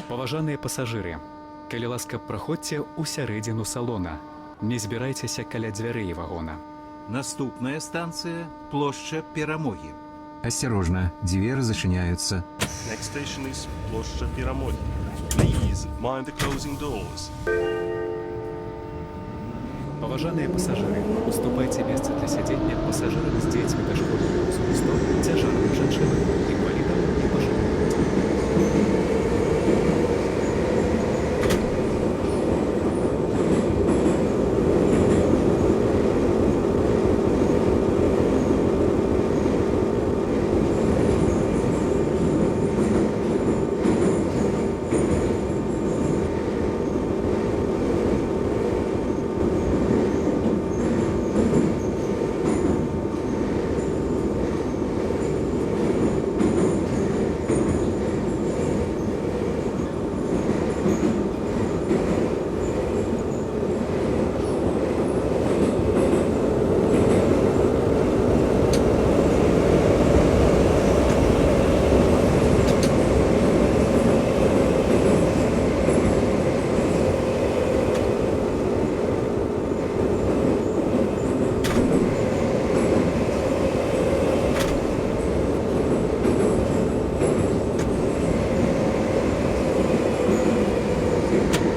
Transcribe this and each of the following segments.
Паважаныя пасажыры, калі ласка, праходзьце ў сярэдзіну салона. Не збірайцеся каля дзвярэй вагона. Наступная станция – площадь Перамоги. Осторожно, двери зачиняются. Next station is Площа Перамоги. Please mind the closing doors. Паважаныя пасажыры, уступайце месца для сядзення пасажырам з дзецьмі дашкольнага ўзросту, цяжарным жанчынам, інвалідам і пажылым людзям.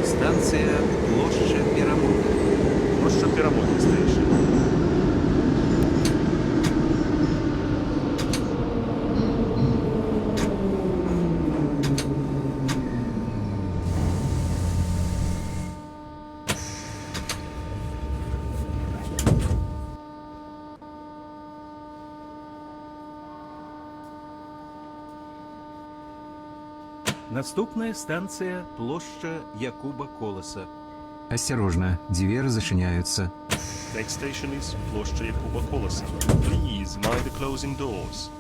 Станция площадь Перамоги. Площа Перамоги station. Наступная станция – площадь Якуба Колеса. Осторожно, двери зачиняются. Next station is Площа Якуба Колеса. Please mind the closing doors.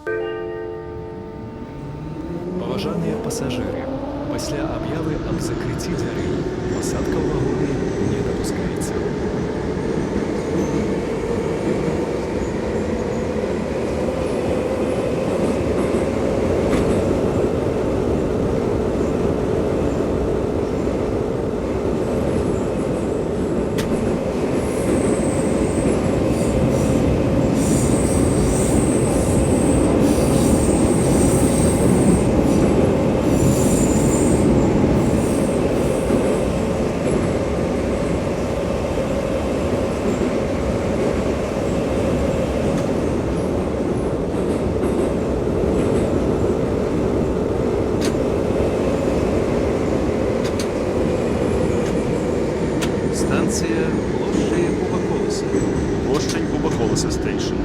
Паважаныя пасажыры, пасля аб'явы аб закрыцці дзвярэй пасадка ў вагоны не дапускаецца. Станция площадь Якуба Колеса. Площа Якуба Колеса station.